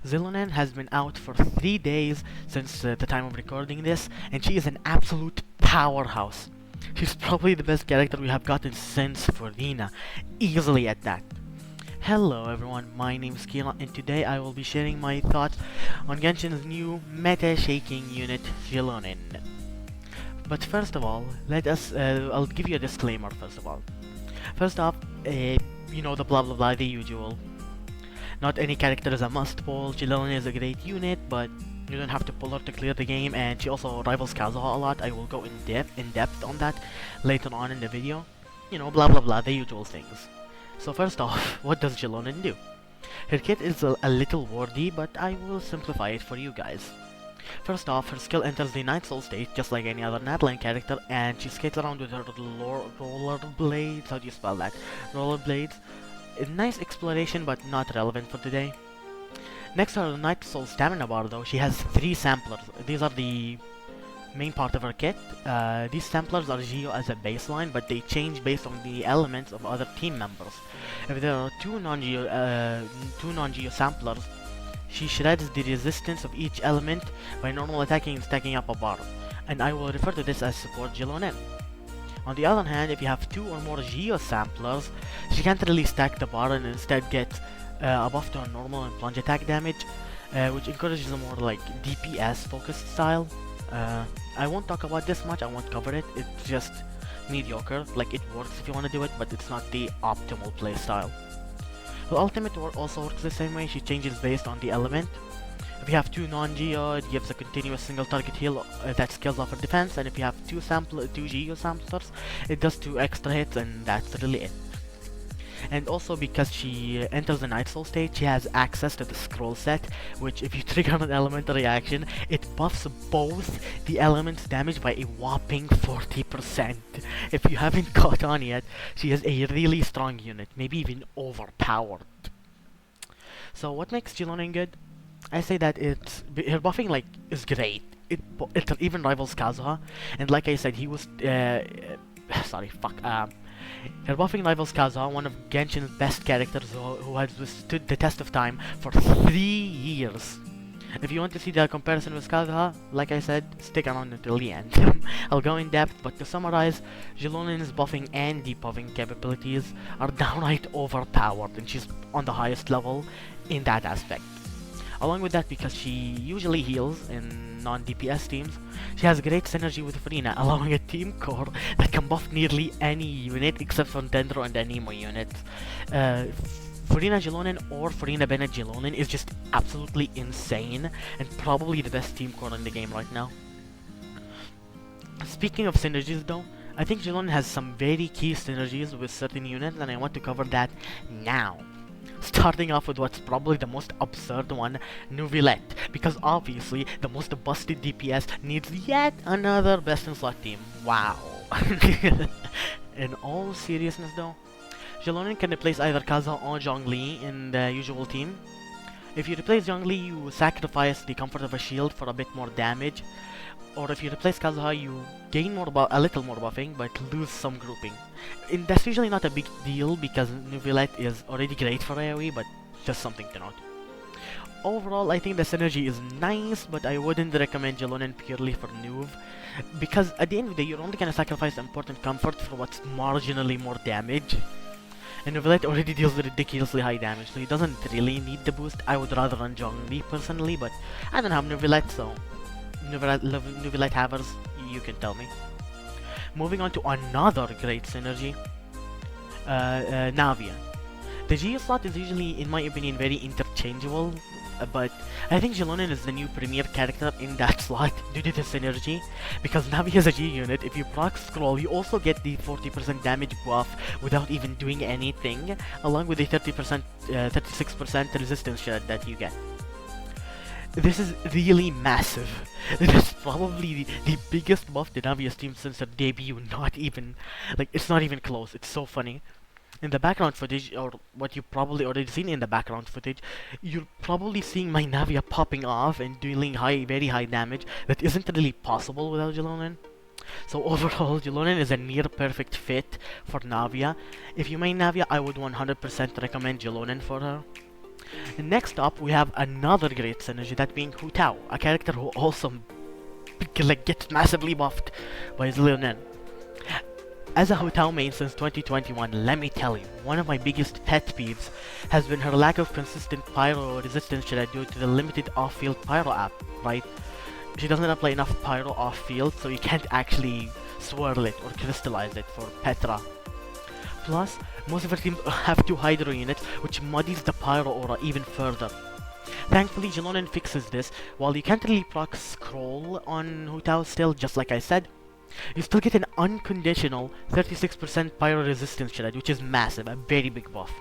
Xilonen has been out for 3 days since the time of recording this, and she is an absolute powerhouse. She's probably the best character we have gotten since furina, easily at that. Hello everyone, my name is Xilonen, and today I will be sharing my thoughts on Genshin's new meta-shaking unit, Xilonen. But first of all, I'll give you a disclaimer first of all. First off, you know the blah blah blah, the usual. Not any character is a must pull. Xilonen is a great unit, but you don't have to pull her to clear the game, and she also rivals Kazuha a lot. I will go in depth on that later on in the video. You know, blah blah blah, the usual things. So first off, what does Xilonen do? Her kit is a little wordy, but I will simplify it for you guys. First off, her skill enters the Night Soul state, just like any other Natline character, and she skates around with her rollerblades. How do you spell that? Rollerblades. A nice exploration, but not relevant for today. Next to her Night Soul stamina bar, though, she has 3 samplers. These are the main part of her kit. These samplers are Geo as a baseline, but they change based on the elements of other team members. If there are two non-Geo samplers, she shreds the resistance of each element by normal attacking and stacking up a bar, and I will refer to this as support Xilonen. On the other hand, if you have 2 or more Geo samplers, she can't really stack the bar and instead get a buff to her normal and plunge attack damage, which encourages a more like DPS focused style. I won't talk about this much, I won't cover it, it's just mediocre. Like, it works if you want to do it, but it's not the optimal playstyle. Her ultimate also works the same way. She changes based on the element. If you have 2 non-Geo, it gives a continuous single target heal that scales off her defense, and if you have 2 Geo samplers, it does 2 extra hits, and that's really it. And also, because she enters the Night Soul state, she has access to the scroll set, which if you trigger an elemental reaction, it buffs both the element's damage by a whopping 40%. If you haven't caught on yet, she is a really strong unit, maybe even overpowered. So what makes Xilonen good? I say that her buffing is great. It even rivals Kazuha, and like I said, he was her buffing rivals Kazuha, one of Genshin's best characters who has withstood the test of time for 3 years. If you want to see the comparison with Kazuha, like I said, stick around until the end. I'll go in depth, but to summarize, Xilonen's buffing and debuffing capabilities are downright overpowered, and she's on the highest level in that aspect. Along with that, because she usually heals in non-DPS teams, she has great synergy with Furina, allowing a team core that can buff nearly any unit except for Dendro and Anemo units. Furina Xilonen or Furina Bennett Xilonen is just absolutely insane, and probably the best team core in the game right now. Speaking of synergies though, I think Xilonen has some very key synergies with certain units, and I want to cover that now. Starting off with what's probably the most absurd one, Neuvillette, because obviously the most busted DPS needs yet another best in slot team. Wow. In all seriousness though, Xilonen can replace either Kazuha or Zhongli in the usual team. If you replace Zhongli, you sacrifice the comfort of a shield for a bit more damage, or if you replace Kazuha, you gain a little more buffing, but lose some grouping. And that's usually not a big deal because Neuvillette is already great for AoE, but just something to note. Overall, I think the synergy is nice, but I wouldn't recommend Xilonen purely for Neuv, because at the end of the day, you're only gonna sacrifice important comfort for what's marginally more damage. And Neuvillette already deals with ridiculously high damage, so he doesn't really need the boost. I would rather run Zhongli personally, but I don't have Neuvillette, so Neuvillette havers, you can tell me. Moving on to another great synergy, Navia. The Geo slot is usually, in my opinion, very interchangeable, but I think Xilonen is the new premier character in that slot due to the synergy, because Navia is a G unit. If you proc scroll, you also get the 40% damage buff without even doing anything, along with the 36% resistance shred that you get. This is really massive. This is probably the biggest buff to Navia's team since her debut. It's not even close. It's so funny. In the background footage, or what you've probably already seen in the background footage, you're probably seeing my Navia popping off and dealing very high damage that isn't really possible without Xilonen. So overall, Xilonen is a near perfect fit for Navia. If you main Navia, I would 100% recommend Xilonen for her. Next up, we have another great synergy, that being Hu Tao, a character who also like gets massively buffed by Xilonen. As a Hu Tao main since 2021, let me tell you, one of my biggest pet peeves has been her lack of consistent pyro resistance due to the limited off-field pyro app, right? She doesn't apply enough pyro off-field, so you can't actually swirl it or crystallize it for Petra. Plus, most of her teams have 2 Hydro units, which muddies the pyro aura even further. Thankfully, Xilonen fixes this. While you can't really proc scroll on Hu Tao still, just like I said, you still get an unconditional 36% pyro resistance shred, which is massive, a very big buff.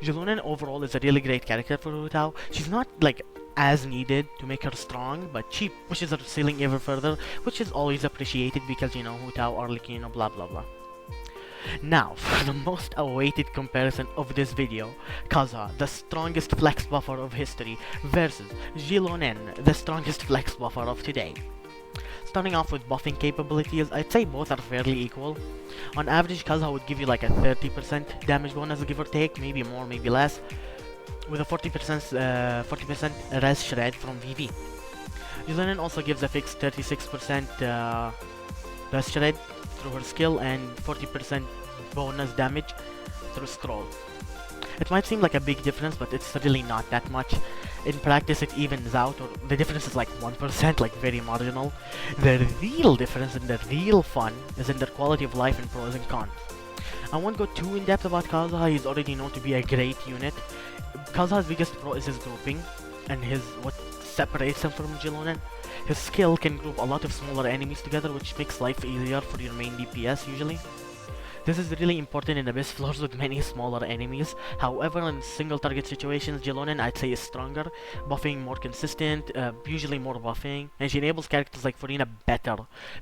Xilonen overall is a really great character for Hu Tao. She's not like as needed to make her strong, but she pushes her ceiling ever further, which is always appreciated because, you know, Hu Tao, Arlecchino, blah blah blah. Now, for the most awaited comparison of this video, Kaza, the strongest flex buffer of history, versus Xilonen, the strongest flex buffer of today. Starting off with buffing capabilities, I'd say both are fairly equal. On average, Kaza would give you like a 30% damage bonus, give or take, maybe more, maybe less, with a 40% res shred from VV. Xilonen also gives a fixed 36% res shred through her skill and 40% bonus damage through scroll. It might seem like a big difference, but it's really not that much. In practice, it evens out, or the difference is like 1%, like very marginal. The real difference and the real fun is in their quality of life and pros and cons. I won't go too in depth about Kazuha. He's already known to be a great unit. Kazuha's biggest pro is his grouping, and what separates him from Xilonen. His skill can group a lot of smaller enemies together, which makes life easier for your main DPS usually. This is really important in abyss floors with many smaller enemies. However, in single target situations, Xilonen I'd say is stronger, buffing more consistent, usually more buffing, and she enables characters like Furina better.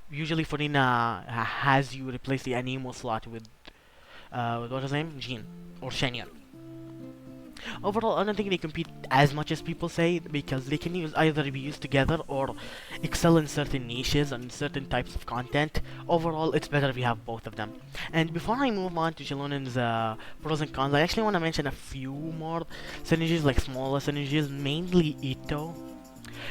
Usually Furina has you replace the Anemo slot with what's his name? Jean or Shenyan. Overall, I don't think they compete as much as people say, because they can either be used together or excel in certain niches and certain types of content. Overall, it's better if you have both of them. And before I move on to Xilonen's pros and cons, I actually want to mention a few more synergies, like smaller synergies, mainly Ito.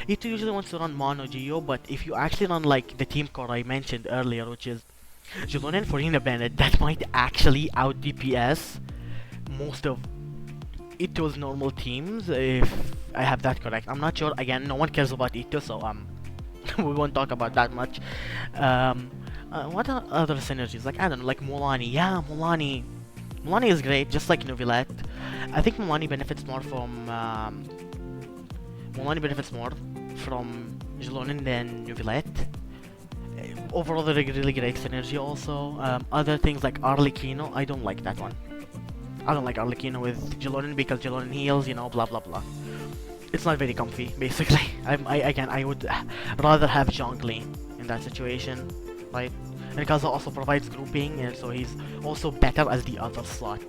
Ito usually wants to run Mono Geo, but if you actually run like the team core I mentioned earlier, which is Xilonen, Furina, Bennett, that might actually out DPS most of Ito's normal teams, if I have that correct. I'm not sure. Again, no one cares about Ito, so we won't talk about that much. What are other synergies? Like, I don't know, like Mulani. Yeah, Mulani. Mulani is great, just like Neuvillette. I think Mulani benefits more from Xilonen than Neuvillette. Overall, they're a really great synergy. Also, other things like Arlecchino, I don't like that one. I don't like Arlecchino with Xilonen because Xilonen heals, you know, blah blah blah. It's not very comfy, basically. I would rather have Zhongli in that situation, right? And Kaza also provides grouping, and so he's also better as the other slot.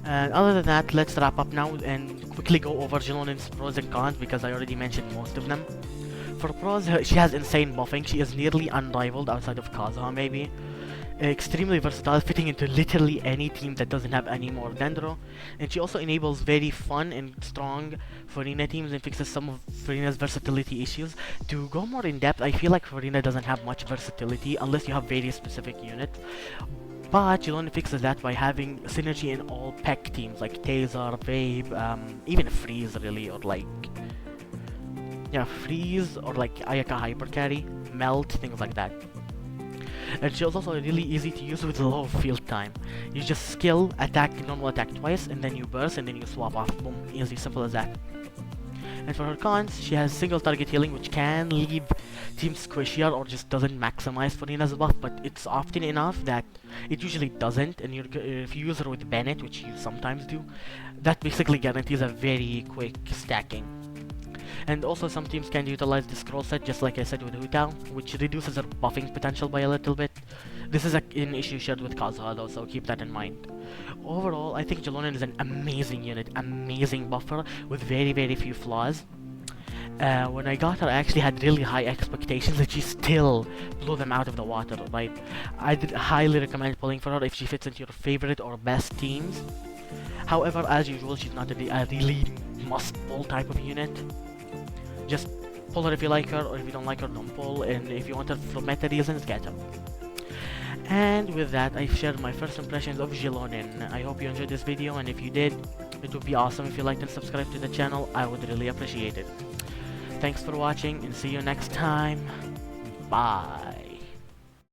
And other than that, let's wrap up now and quickly go over Xilonen's pros and cons, because I already mentioned most of them. For pros, she has insane buffing. She is nearly unrivaled outside of Kazuha, maybe. Extremely versatile, fitting into literally any team that doesn't have any more Dendro. And she also enables very fun and strong Furina teams and fixes some of Furina's versatility issues. To go more in depth, I feel like Furina doesn't have much versatility unless you have very specific units. But Xilonen fixes that by having synergy in all Peck teams like Taser, Vape, even Freeze really, or like... yeah, Freeze or like Ayaka Hyper Carry, Melt, things like that. And she was also really easy to use with low field time. You just skill, attack, normal attack twice, and then you burst, and then you swap off. Boom, easy, simple as that. And for her cons, she has single target healing, which can leave teams squishier or just doesn't maximize Furina's buff, but it's often enough that it usually doesn't, and if you use her with Bennett, which you sometimes do, that basically guarantees a very quick stacking. And also some teams can utilize the scroll set, just like I said with Hu Tao, which reduces her buffing potential by a little bit. This is an issue shared with Kazuha though, so keep that in mind. Overall, I think Xilonen is an amazing unit, amazing buffer with very few flaws. When I got her, I actually had really high expectations, and she still blew them out of the water, right? I'd highly recommend pulling for her if she fits into your favorite or best teams. However, as usual, she's not a really must-pull type of unit. Just pull her if you like her, or if you don't like her, don't pull, and if you want her for meta reasons, get her. And with that, I've shared my first impressions of Xilonen. I hope you enjoyed this video, and if you did, it would be awesome if you liked and subscribed to the channel. I would really appreciate it. Thanks for watching, and see you next time. Bye.